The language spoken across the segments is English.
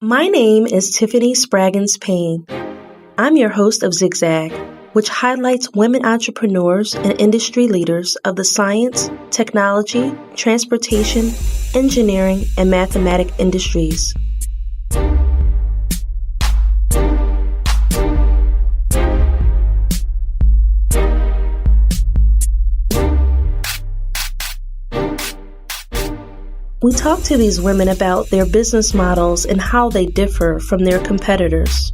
My name is Tiffany Spraggins-Payne. I'm your host of Zigzag, which highlights women entrepreneurs and industry leaders of the science, technology, transportation, engineering, and mathematic industries. We talk to these women about their business models and how they differ from their competitors.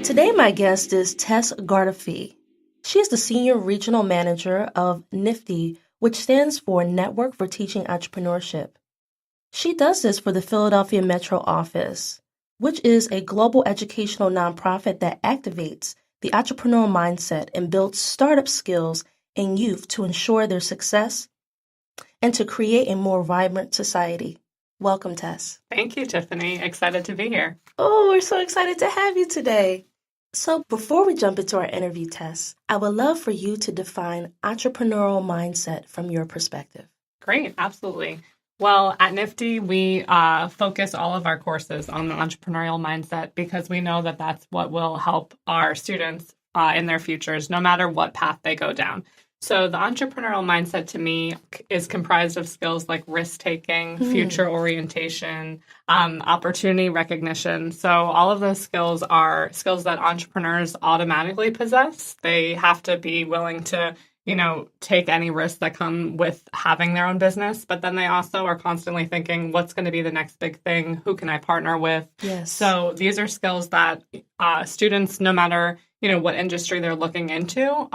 Today, my guest is Tess Gardephe. She is the Senior Regional Manager of NFTE, which stands for Network for Teaching Entrepreneurship. She does this for the Philadelphia Metro office, which is a global educational nonprofit that activates the entrepreneurial mindset and builds startup skills in youth to ensure their success and to create a more vibrant society. Welcome, Tess. Thank you, Tiffany. Excited to be here. Oh, we're so excited to have you today. So before we jump into our interview, Tess, I would love for you to define entrepreneurial mindset from your perspective. Great, absolutely. Well, at NFTE, we focus all of our courses on the entrepreneurial mindset because we know that that's what will help our students in their futures, no matter what path they go down. So the entrepreneurial mindset to me is comprised of skills like risk-taking, future orientation, opportunity recognition. So all of those skills are skills that entrepreneurs automatically possess. They have to be willing to, take any risks that come with having their own business. But then they also are constantly thinking, what's going to be the next big thing? Who can I partner with? Yes. So these are skills that students, no matter what industry they're looking into,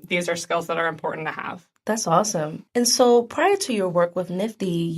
these are skills that are important to have. That's awesome. And so prior to your work with NFTE,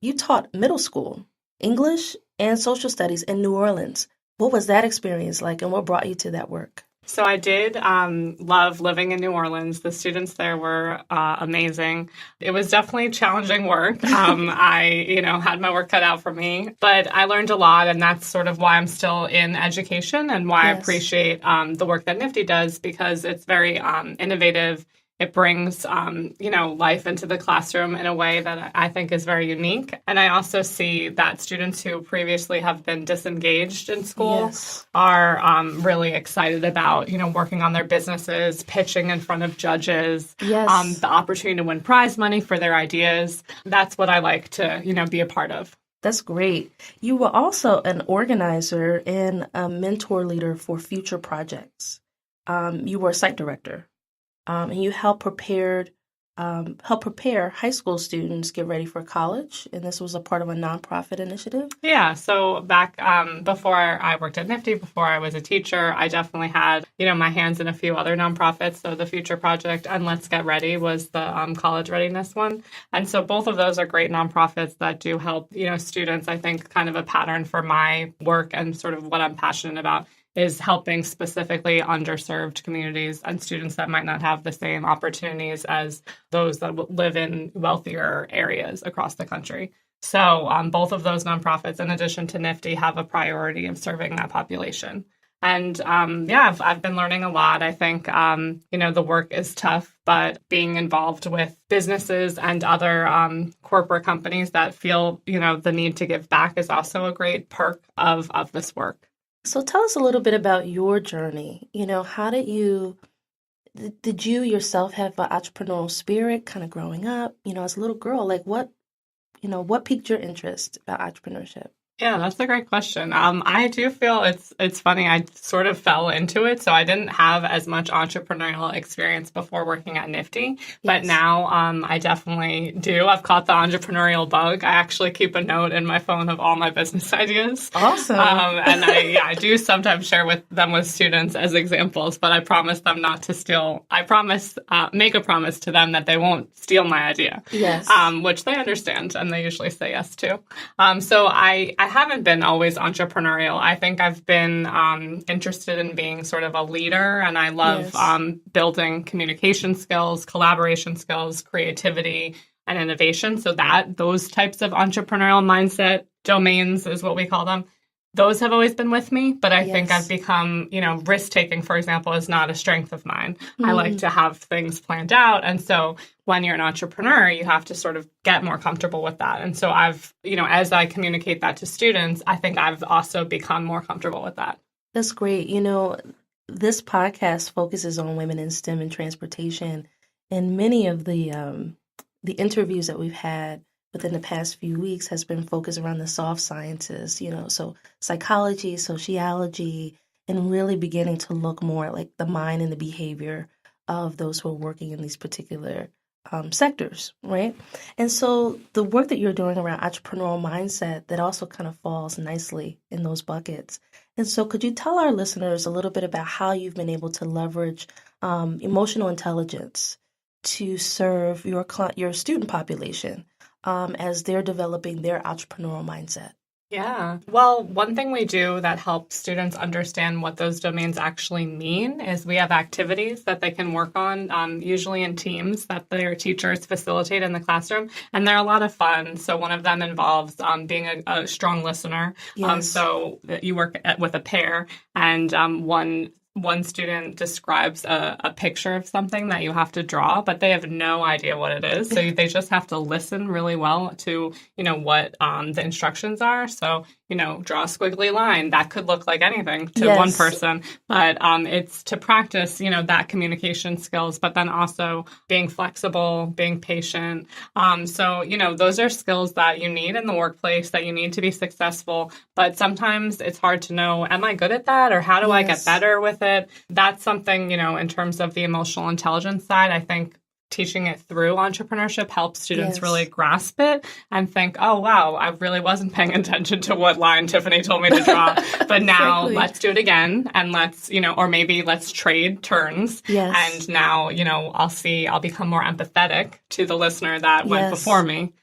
you taught middle school, English and social studies in New Orleans. What was that experience like and what brought you to that work? So I did love living in New Orleans. The students there were amazing. It was definitely challenging work. I, had my work cut out for me, but I learned a lot, and that's sort of why I'm still in education and why I appreciate the work that NFTE does, because it's very innovative. It brings, life into the classroom in a way that I think is very unique. And I also see that students who previously have been disengaged in school are really excited about, working on their businesses, pitching in front of judges, the opportunity to win prize money for their ideas. That's what I like to, be a part of. That's great. You were also an organizer and a mentor leader for future projects. You were a site director. And you help prepare high school students get ready for college. And this was a part of a nonprofit initiative. Yeah. So back before I worked at NFTE, before I was a teacher, I definitely had, my hands in a few other nonprofits. So the Future Project and Let's Get Ready was the college readiness one. And so both of those are great nonprofits that do help, students. I think kind of a pattern for my work and sort of what I'm passionate about is helping specifically underserved communities and students that might not have the same opportunities as those that live in wealthier areas across the country. So both of those nonprofits, in addition to NFTE, have a priority of serving that population. And I've been learning a lot. I think, the work is tough, but being involved with businesses and other corporate companies that feel, the need to give back is also a great perk of this work. So tell us a little bit about your journey. How did you yourself have an entrepreneurial spirit kind of growing up, as a little girl? Like what piqued your interest about entrepreneurship? Yeah, that's a great question. I do feel it's funny. I sort of fell into it, so I didn't have as much entrepreneurial experience before working at NFTE, but now I definitely do. I've caught the entrepreneurial bug. I actually keep a note in my phone of all my business ideas. Awesome. And I do sometimes share them with students as examples, but I promise them not to steal. I make a promise to them that they won't steal my idea. Yes. Which they understand, and they usually say yes to. So I haven't been always entrepreneurial. I think I've been interested in being sort of a leader, and I love building communication skills, collaboration skills, creativity, and innovation. So those types of entrepreneurial mindset domains is what we call them. those have always been with me, but I think I've Yes. become, risk taking, for example, is not a strength of mine. I like Mm. to have things planned out. And so when you're an entrepreneur, you have to sort of get more comfortable with that. And so I've, as I communicate that to students, I think I've also become more comfortable with that. That's great. This podcast focuses on women in STEM and transportation, and many of the interviews that we've had within the past few weeks has been focused around the soft sciences, so psychology, sociology, and really beginning to look more at like the mind and the behavior of those who are working in these particular sectors, right? And so the work that you're doing around entrepreneurial mindset, that also kind of falls nicely in those buckets. And so could you tell our listeners a little bit about how you've been able to leverage emotional intelligence to serve your student population as they're developing their entrepreneurial mindset? Yeah. Well, one thing we do that helps students understand what those domains actually mean is we have activities that they can work on, usually in teams that their teachers facilitate in the classroom. And they're a lot of fun. So one of them involves being a strong listener. Yes. So you work with a pair, and one student describes a picture of something that you have to draw, but they have no idea what it is. So they just have to listen really well to, what the instructions are. So, draw a squiggly line. That could look like anything to Yes. one person, but it's to practice, that communication skills, but then also being flexible, being patient. So, those are skills that you need in the workplace, that you need to be successful. But sometimes it's hard to know, am I good at that? Or how do I get Yes. better with it? That's something, in terms of the emotional intelligence side, I think teaching it through entrepreneurship helps students Yes. really grasp it and think, oh, wow, I really wasn't paying attention to what line Tiffany told me to draw. But now Exactly. let's do it again, and let's, or maybe let's trade turns. Yes. And now, I'll become more empathetic to the listener that went Yes. before me.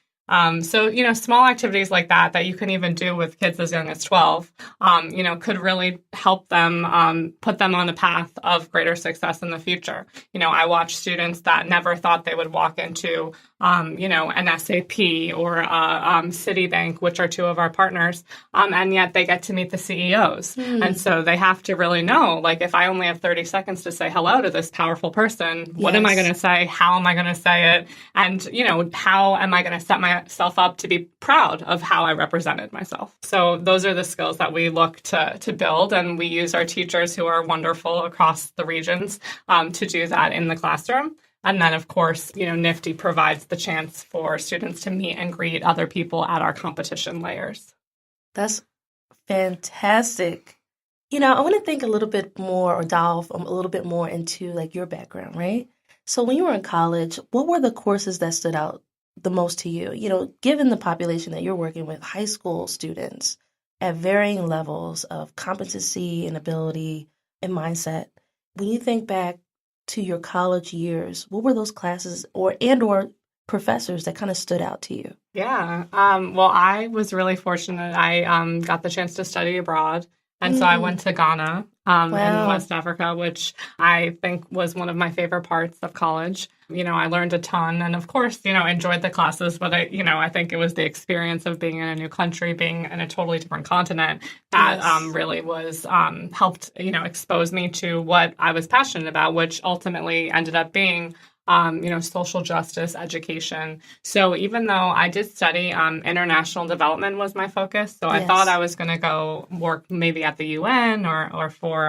So, small activities like that you can even do with kids as young as 12, could really help them put them on a path of greater success in the future. I watch students that never thought they would walk into, an SAP or Citibank, which are two of our partners, and yet they get to meet the CEOs. And so they have to really know, like, if I only have 30 seconds to say hello to this powerful person, what am I Yes. going to say? How am I going to say it? And, how am I going to set myself up to be proud of how I represented myself? So those are the skills that we look to build, and we use our teachers who are wonderful across the regions to do that in the classroom. And then, of course, NFTE provides the chance for students to meet and greet other people at our competition layers. That's fantastic. I want to think a little bit more or dive a little bit more into like your background, right? So when you were in college, what were the courses that stood out the most to you? Given the population that you're working with, high school students at varying levels of competency and ability and mindset, when you think back to your college years, what were those classes or professors that kind of stood out to you? Yeah. Well, I was really fortunate. I got the chance to study abroad. And so I went to Ghana in Wow. West Africa, which I think was one of my favorite parts of college. I learned a ton and, of course, enjoyed the classes. But, I think it was the experience of being in a new country, being in a totally different continent that Yes. really was helped, expose me to what I was passionate about, which ultimately ended up being social justice education. So even though I did study international development was my focus, so I Yes. thought I was going to go work maybe at the UN or for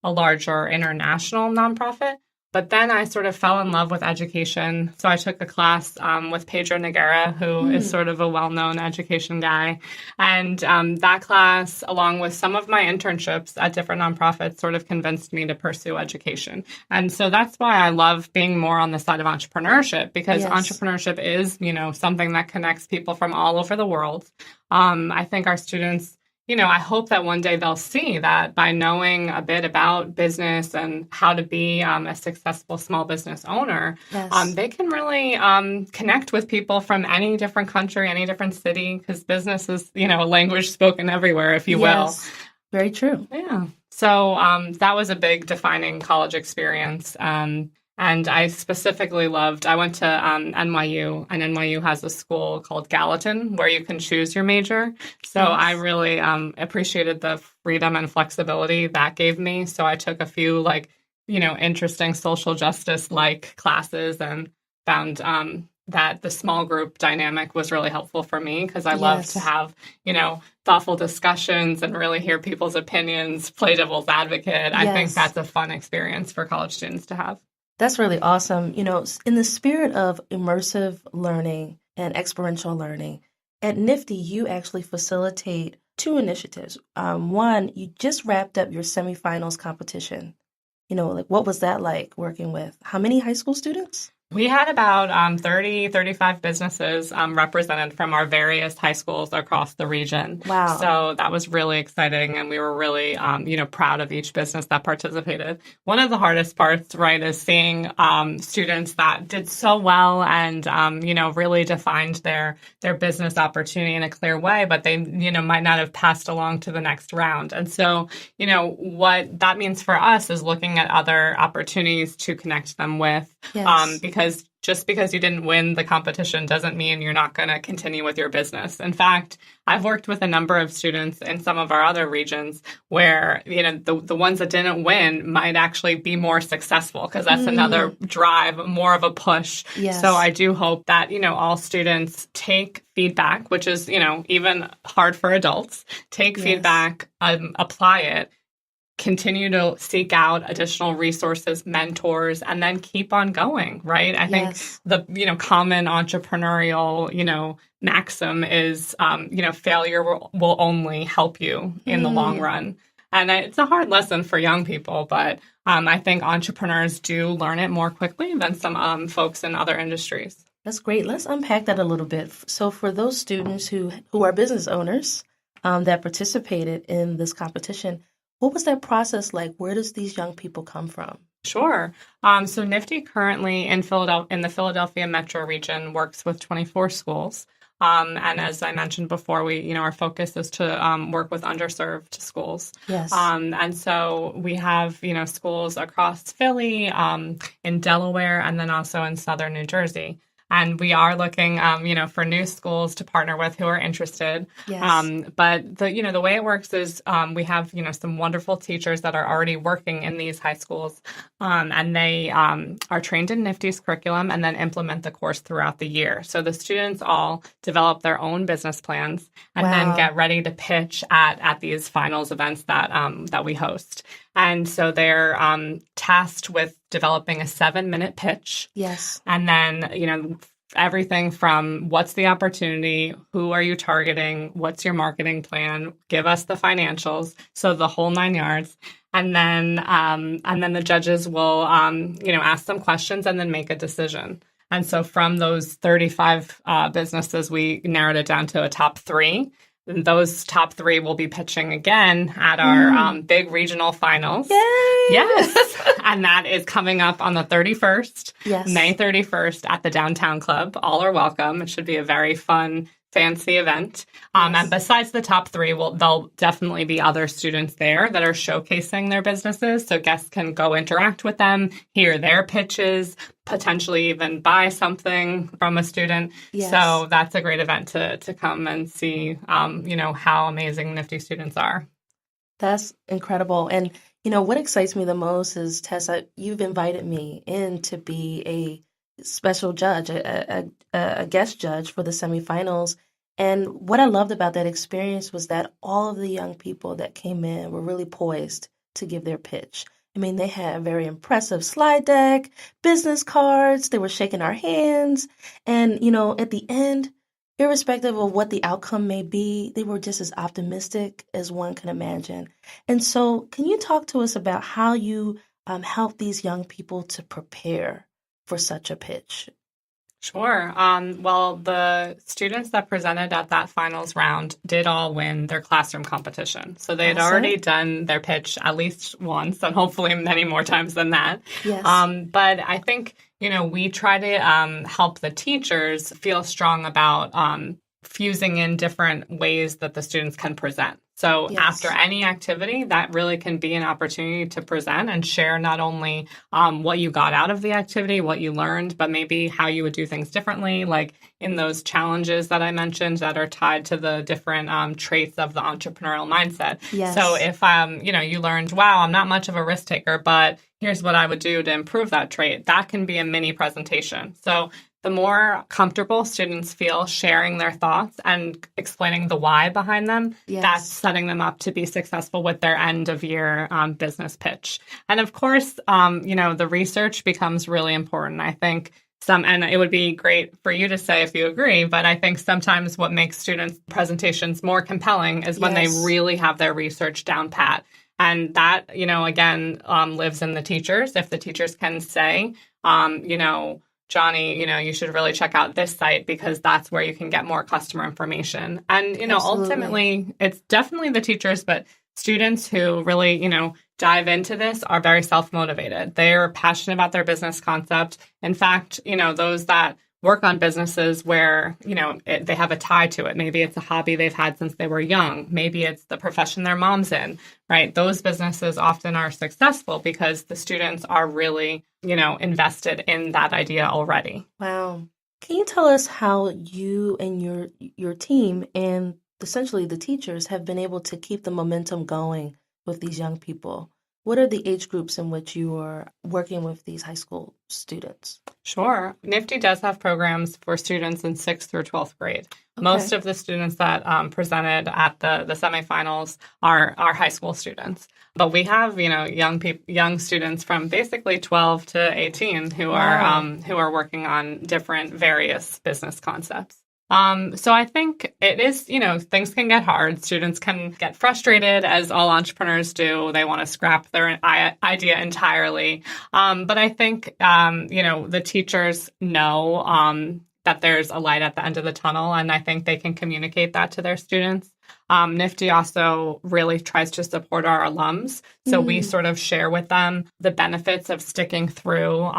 a larger international nonprofit. But then I sort of fell in love with education. So I took a class with Pedro Noguera, who is sort of a well-known education guy. And that class, along with some of my internships at different nonprofits, sort of convinced me to pursue education. And so that's why I love being more on the side of entrepreneurship, because Yes. entrepreneurship is, something that connects people from all over the world. I think our students, I hope that one day they'll see that by knowing a bit about business and how to be a successful small business owner, Yes. they can really connect with people from any different country, any different city, because business is, a language spoken everywhere, if you Yes. Very true. will. Yeah. So that was a big defining college experience. And I specifically I went to NYU, and NYU has a school called Gallatin where you can choose your major. So I really appreciated the freedom and flexibility that gave me. So I took a few interesting social justice classes and found that the small group dynamic was really helpful for me because I love to have, thoughtful discussions and really hear people's opinions, play devil's advocate. I think that's a fun experience for college students to have. That's really awesome. In the spirit of immersive learning and experiential learning, at NFTE, you actually facilitate two initiatives. One, you just wrapped up your semifinals competition. What was that like working with how many high school students? We had about 35 businesses represented from our various high schools across the region. Wow. So that was really exciting, and we were really, proud of each business that participated. One of the hardest parts, right, is seeing students that did so well and, really defined their business opportunity in a clear way, but they, might not have passed along to the next round. And so, what that means for us is looking at other opportunities to connect them with, because just because you didn't win the competition doesn't mean you're not going to continue with your business. In fact, I've worked with a number of students in some of our other regions where, the ones that didn't win might actually be more successful because that's another drive, more of a push. Yes. So I do hope that, all students take feedback, which is, even hard for adults, take feedback, apply it, continue to seek out additional resources, mentors, and then keep on going, right? I think the, common entrepreneurial, maxim is, failure will only help you in the long run. And it's a hard lesson for young people, but I think entrepreneurs do learn it more quickly than some folks in other industries. That's great. Let's unpack that a little bit. So for those students who are business owners that participated in this competition, what was that process like? Where does these young people come from? Sure. So NFTE currently in the Philadelphia metro region works with 24 schools. And as I mentioned before, our focus is to work with underserved schools. Yes. And so we have, schools across Philly, in Delaware, and then also in southern New Jersey. And we are looking, for new schools to partner with who are interested. Yes. But the way it works is we have, some wonderful teachers that are already working in these high schools, and they are trained in NFTE's curriculum and then implement the course throughout the year. So the students all develop their own business plans and then get ready to pitch at these finals events that we host. And so they're tasked with developing a 7-minute pitch. Yes. And then, everything from what's the opportunity, who are you targeting, what's your marketing plan, give us the financials, so the whole 9 yards. And then the judges will, ask them questions and then make a decision. And so from those 35 businesses, we narrowed it down to a top 3. And those top 3 will be pitching again at our big regional finals. Yay! Yes. And that is coming up on the 31st, May 31st at the Downtown Club. All are welcome. It should be a very fun, fancy event. And besides the top 3, there'll definitely be other students there that are showcasing their businesses. So guests can go interact with them, hear their pitches, potentially even buy something from a student. Yes. So that's a great event to come and see, how amazing NFTE students are. That's incredible. And, what excites me the most is, Tessa, you've invited me in to be a special judge, a guest judge for the semifinals. And what I loved about that experience was that all of the young people that came in were really poised to give their pitch. I mean, they had a very impressive slide deck, business cards, they were shaking our hands. And, at the end, irrespective of what the outcome may be, they were just as optimistic as one can imagine. And so can you talk to us about how you help these young people to prepare for such a pitch? Sure. Well, the students that presented at that finals round did all win their classroom competition. So they had already done their pitch at least once and hopefully many more times than that. Yes. But I think, we try to help the teachers feel strong about fusing in different ways that the students can present. So Yes. after any activity, that really can be an opportunity to present and share not only what you got out of the activity, what you learned, but maybe how you would do things differently, like in those challenges that I mentioned that are tied to the different traits of the entrepreneurial mindset. Yes. So if you learned, wow, I'm not much of a risk taker, but here's what I would do to improve that trait, that can be a mini presentation. So the more comfortable students feel sharing their thoughts and explaining the why behind them, Yes. that's setting them up to be successful with their end of year business pitch. And of course, the research becomes really important. I think and it would be great for you to say if you agree, but I think sometimes what makes students' presentations more compelling is when Yes. they really have their research down pat. And that, again, lives in the teachers. If the teachers can say, Johnny, you should really check out this site because that's where you can get more customer information. And, Absolutely. ultimately, it's definitely the teachers, but students who really, dive into this are very self-motivated. They're passionate about their business concept. In fact, those that work on businesses where, they have a tie to it. Maybe it's a hobby they've had since they were young. Maybe it's the profession their mom's in, right? Those businesses often are successful because the students are really, invested in that idea already. Wow. Can you tell us how you and your team and essentially the teachers have been able to keep the momentum going with these young people? What are the age groups in which you are working with these high school students? Sure. NFTE does have programs for students in 6th through 12th grade. Okay. Most of the students that presented at the semifinals are high school students. But we have, young students from basically 12 to 18 who are working on different various business concepts. So I think it is, things can get hard. Students can get frustrated, as all entrepreneurs do. They want to scrap their idea entirely. But I think, the teachers know that there's a light at the end of the tunnel, and I think they can communicate that to their students. NFTE also really tries to support our alums. So we sort of share with them the benefits of sticking through,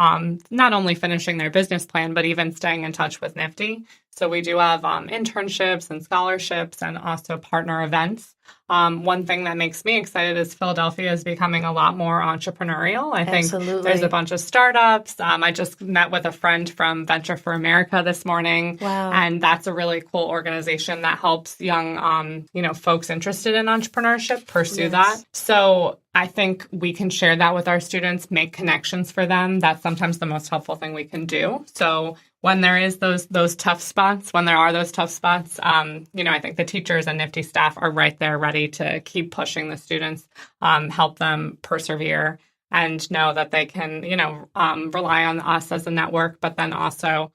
not only finishing their business plan, but even staying in touch with NFTE. So we do have internships and scholarships and also partner events. One thing that makes me excited is Philadelphia is becoming a lot more entrepreneurial. I think there's a bunch of startups. I just met with a friend from Venture for America this morning. Wow. And that's a really cool organization that helps young, folks interested in entrepreneurship pursue that. So I think we can share that with our students, make connections for them. That's sometimes the most helpful thing we can do. So when there is those tough spots, I think the teachers and NFTE staff are right there ready to keep pushing the students, help them persevere and know that they can, rely on us as a network, but then also,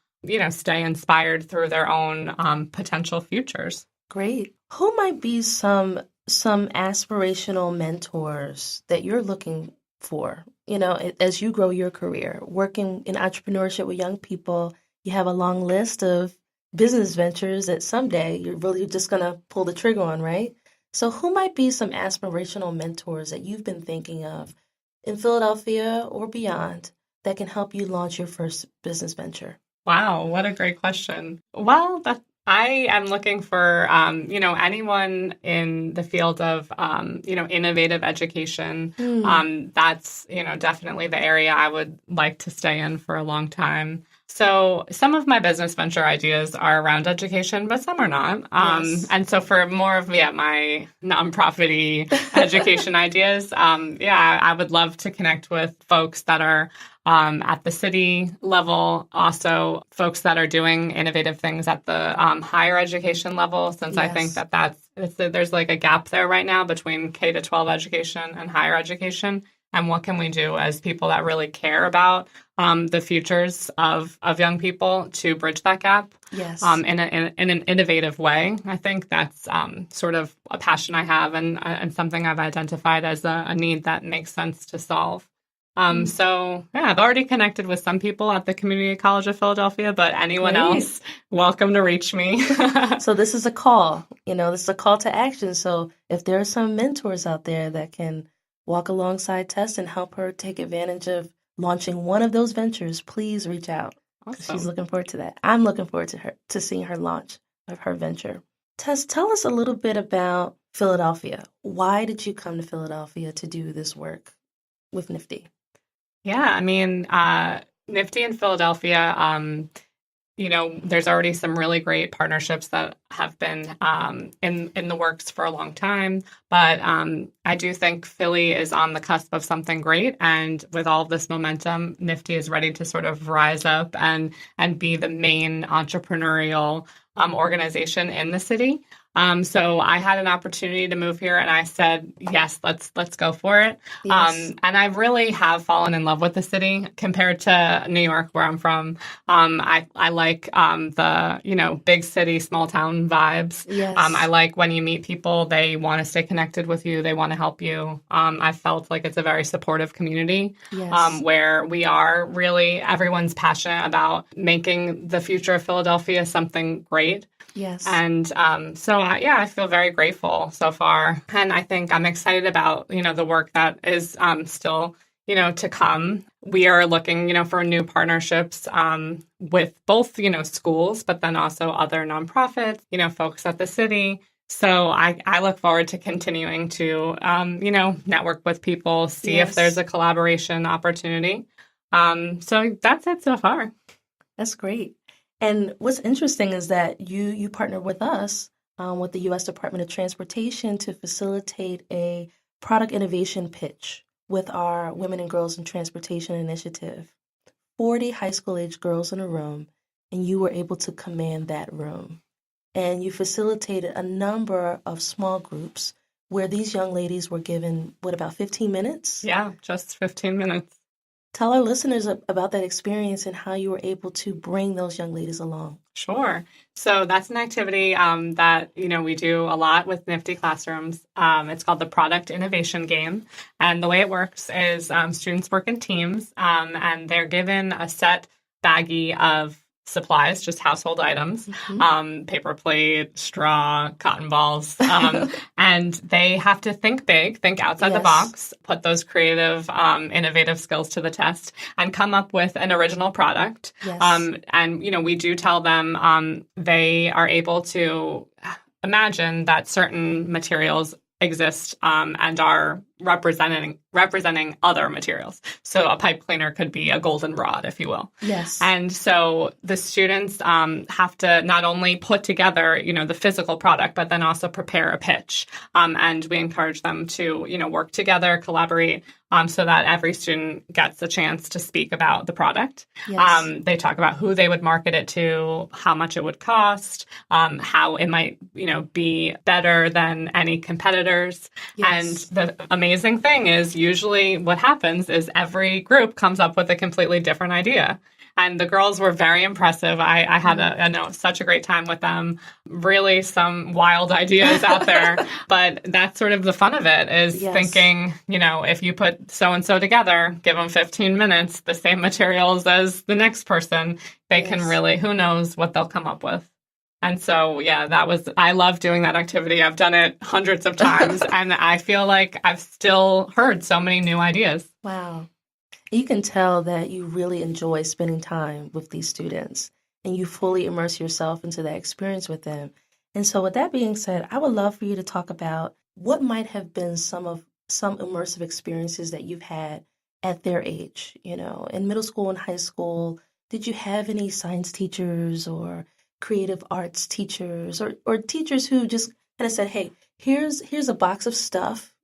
stay inspired through their own potential futures. Great. Who might be some aspirational mentors that you're looking for, as you grow your career, working in entrepreneurship with young people? You have a long list of business ventures that someday you're really just going to pull the trigger on, right? So who might be some aspirational mentors that you've been thinking of in Philadelphia or beyond that can help you launch your first business venture? Wow, what a great question. Well, I am looking for, anyone in the field of, innovative education. That's, definitely the area I would like to stay in for a long time. So some of my business venture ideas are around education, but some are not. Yes. And so for more of my nonprofit-y education ideas, I would love to connect with folks that are at the city level, also folks that are doing innovative things at the higher education level, since I think there's like a gap there right now between K-12 education and higher education. And what can we do as people that really care about the futures of young people to bridge that gap in an innovative way? I think that's sort of a passion I have and something I've identified as a need that makes sense to solve. So I've already connected with some people at the Community College of Philadelphia, but anyone else, welcome to reach me. So this is a call, this is a call to action. So if there are some mentors out there that can walk alongside Tess and help her take advantage of launching one of those ventures, please reach out. Awesome. She's looking forward to that. I'm looking forward to seeing her launch of her venture. Tess, tell us a little bit about Philadelphia. Why did you come to Philadelphia to do this work with NFTE? Yeah, I mean, NFTE in Philadelphia, there's already some really great partnerships that have been in the works for a long time. But I do think Philly is on the cusp of something great. And with all of this momentum, NFTE is ready to sort of rise up and be the main entrepreneurial organization in the city. So I had an opportunity to move here and I said, yes, let's go for it. Yes. And I really have fallen in love with the city compared to New York, where I'm from. I like the, big city, small town vibes. Yes. I like when you meet people, they want to stay connected with you. They want to help you. I felt like it's a very supportive community. Yes. Where we are really, everyone's passionate about making the future of Philadelphia something great. Yes. And I feel very grateful so far. And I think I'm excited about, the work that is still, to come. We are looking, for new partnerships with both, schools, but then also other nonprofits, folks at the city. So I look forward to continuing to, network with people, see if there's a collaboration opportunity. So that's it so far. That's great. And what's interesting is that you partnered with us, with the U.S. Department of Transportation to facilitate a product innovation pitch with our Women and Girls in Transportation initiative. 40 high school age girls in a room, and you were able to command that room. And you facilitated a number of small groups where these young ladies were given, about 15 minutes? Yeah, just 15 minutes. Tell our listeners about that experience and how you were able to bring those young ladies along. Sure. So that's an activity that, we do a lot with NFTE classrooms. It's called the Product Innovation Game. And the way it works is students work in teams and they're given a set baggie of supplies, just household items, paper plate, straw, cotton balls, and they have to think big, think outside the box, put those creative, innovative skills to the test, and come up with an original product. Yes. And, we do tell them they are able to imagine that certain materials exist and are representing other materials. So a pipe cleaner could be a goldenrod, if you will. Yes. And so the students have to not only put together, the physical product, but then also prepare a pitch. And we encourage them to, work together, collaborate, so that every student gets a chance to speak about the product. Yes. They talk about who they would market it to, how much it would cost, how it might, be better than any competitors. Yes. And the amazing thing is usually what happens is every group comes up with a completely different idea. And the girls were very impressive. I had such a great time with them. Really some wild ideas out there. But that's sort of the fun of it is thinking, if you put so-and-so together, give them 15 minutes, the same materials as the next person, they can really, who knows what they'll come up with. And so, I love doing that activity. I've done it hundreds of times and I feel like I've still heard so many new ideas. Wow. You can tell that you really enjoy spending time with these students and you fully immerse yourself into that experience with them. And so with that being said, I would love for you to talk about what might have been some immersive experiences that you've had at their age, in middle school and high school. Did you have any science teachers or creative arts teachers or teachers who just kind of said, hey, here's a box of stuff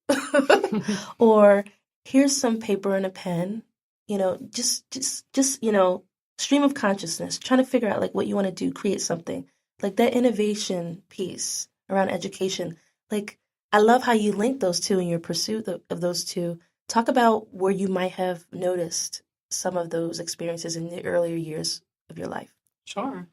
or here's some paper and a pen, just stream of consciousness, trying to figure out like what you want to do, create something like that innovation piece around education. Like, I love how you link those two in your pursuit of those two. Talk about where you might have noticed some of those experiences in the earlier years of your life. Sure.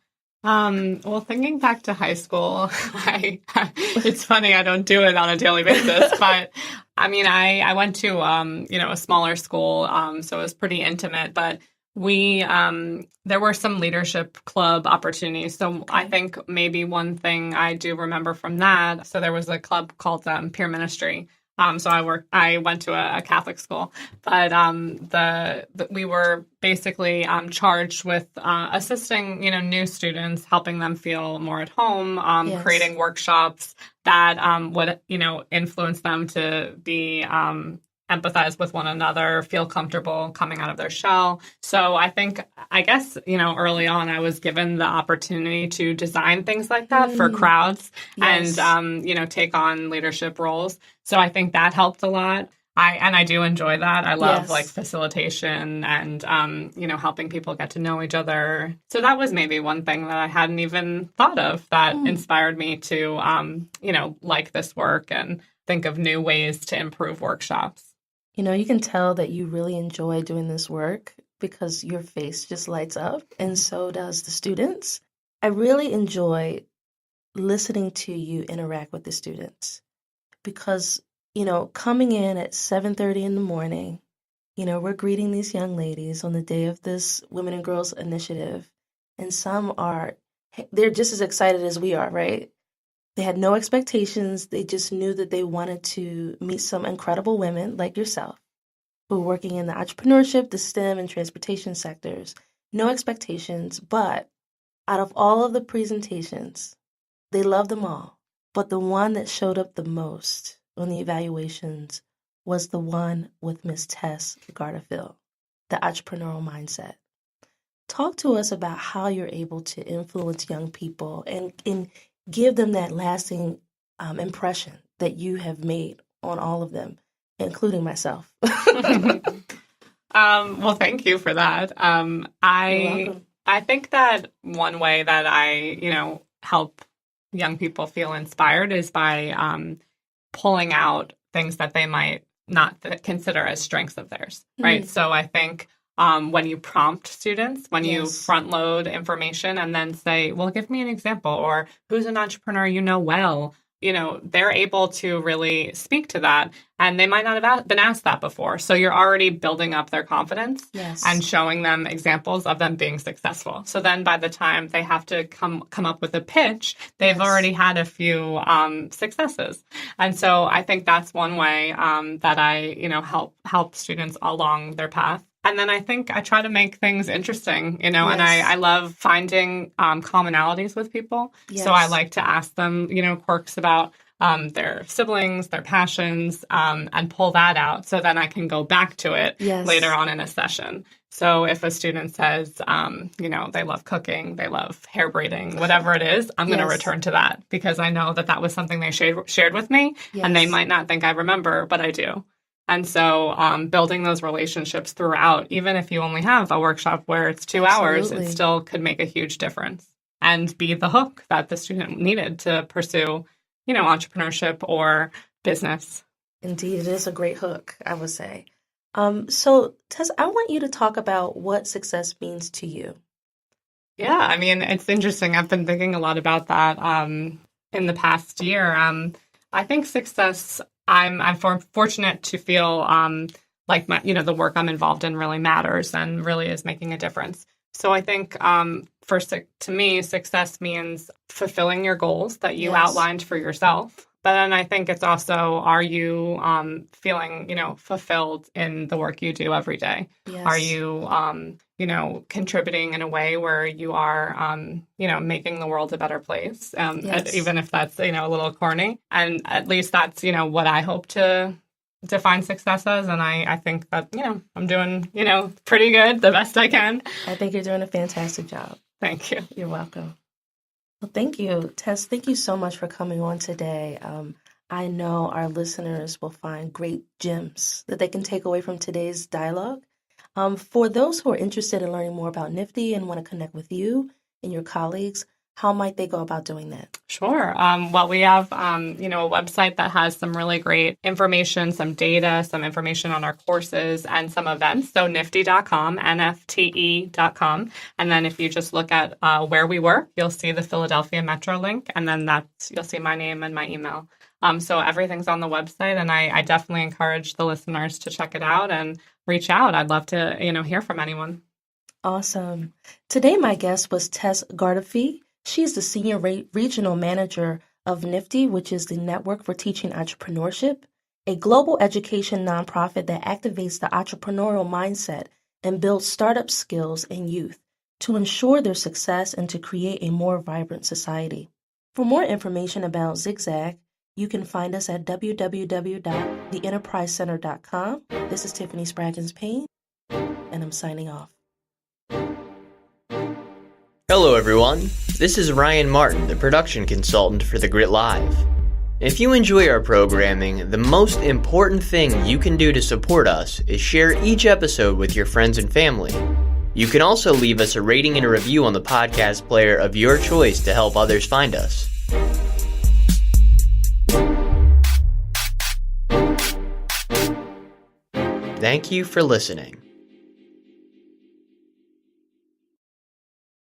Well, thinking back to high school, it's funny, I don't do it on a daily basis, but I mean, I went to, a smaller school, so it was pretty intimate, but there were some leadership club opportunities. So I think maybe one thing I do remember from that, so there was a club called Peer Ministry. So I went to a Catholic school, but we were basically charged with assisting, new students, helping them feel more at home, Yes. creating workshops that would, influence them to be empathize with one another, feel comfortable coming out of their shell. So I guess, early on, I was given the opportunity to design things like that for crowds Yes. and, take on leadership roles. So I think that helped a lot. I do enjoy that. I love Yes. like facilitation and, helping people get to know each other. So that was maybe one thing that I hadn't even thought of that inspired me to, like this work and think of new ways to improve workshops. You can tell that you really enjoy doing this work because your face just lights up, and so does the students. I really enjoy listening to you interact with the students because, coming in at 7:30 in the morning, we're greeting these young ladies on the day of this Women and Girls Initiative, and they're just as excited as we are, right? They had no expectations. They just knew that they wanted to meet some incredible women like yourself who are working in the entrepreneurship, the STEM, and transportation sectors. No expectations, but out of all of the presentations, they loved them all. But the one that showed up the most on the evaluations was the one with Miss Tess Gardephe, the entrepreneurial mindset. Talk to us about how you're able to influence young people and give them that lasting impression that you have made on all of them, including myself. Well, thank you for that. You're welcome. I think that one way that I, help young people feel inspired is by pulling out things that they might not consider as strengths of theirs, right? So I think when you prompt students, when you front load information and then say, well, give me an example, or who's an entrepreneur you know well, they're able to really speak to that. And they might not have been asked that before. So you're already building up their confidence and showing them examples of them being successful. So then by the time they have to come up with a pitch, they've already had a few successes. And so I think that's one way that I, help students along their path. And then I think I try to make things interesting, and I love finding commonalities with people. So I like to ask them, quirks about their siblings, their passions, and pull that out. So then I can go back to it later on in a session. So if a student says, they love cooking, they love hair braiding, whatever it is, I'm going to return to that because I know that was something they shared with me, and they might not think I remember, but I do. And so building those relationships throughout, even if you only have a workshop where it's 2 hours, it still could make a huge difference and be the hook that the student needed to pursue, entrepreneurship or business. Indeed, it is a great hook, I would say. So, Tess, I want you to talk about what success means to you. Yeah, I mean, it's interesting. I've been thinking a lot about that in the past year. I think success, I'm fortunate to feel like the work I'm involved in really matters and really is making a difference. So I think to me, success means fulfilling your goals that you outlined for yourself. But then I think it's also, are you feeling, fulfilled in the work you do every day? Yes. Are you, contributing in a way where you are, making the world a better place, even if that's, a little corny. And at least that's, what I hope to define success as. And I think that, I'm doing, pretty good, the best I can. I think you're doing a fantastic job. Thank you. You're welcome. Well, thank you, Tess. Thank you so much for coming on today. I know our listeners will find great gems that they can take away from today's dialogue. For those who are interested in learning more about NFTE and want to connect with you and your colleagues, how might they go about doing that? Sure. Well, we have, a website that has some really great information, some data, some information on our courses and some events. So NFTE.com, NFTE.com. And then if you just look at where we work, you'll see the Philadelphia Metro link. And then you'll see my name and my email. So everything's on the website. And I definitely encourage the listeners to check it out and reach out. I'd love to, hear from anyone. Awesome. Today, my guest was Tess Gardephe. She's the Senior Regional Manager of NFTE, which is the Network for Teaching Entrepreneurship. a global education nonprofit that activates the entrepreneurial mindset and builds startup skills in youth to ensure their success and to create a more vibrant society. For more information about Zigzag, you can find us at www.theenterprisecenter.com. This is Tiffany Spraggins-Payne, and I'm signing off. Hello everyone, this is Ryan Martin, the production consultant for The Grit Live. If you enjoy our programming, the most important thing you can do to support us is share each episode with your friends and family. You can also leave us a rating and a review on the podcast player of your choice to help others find us. Thank you for listening.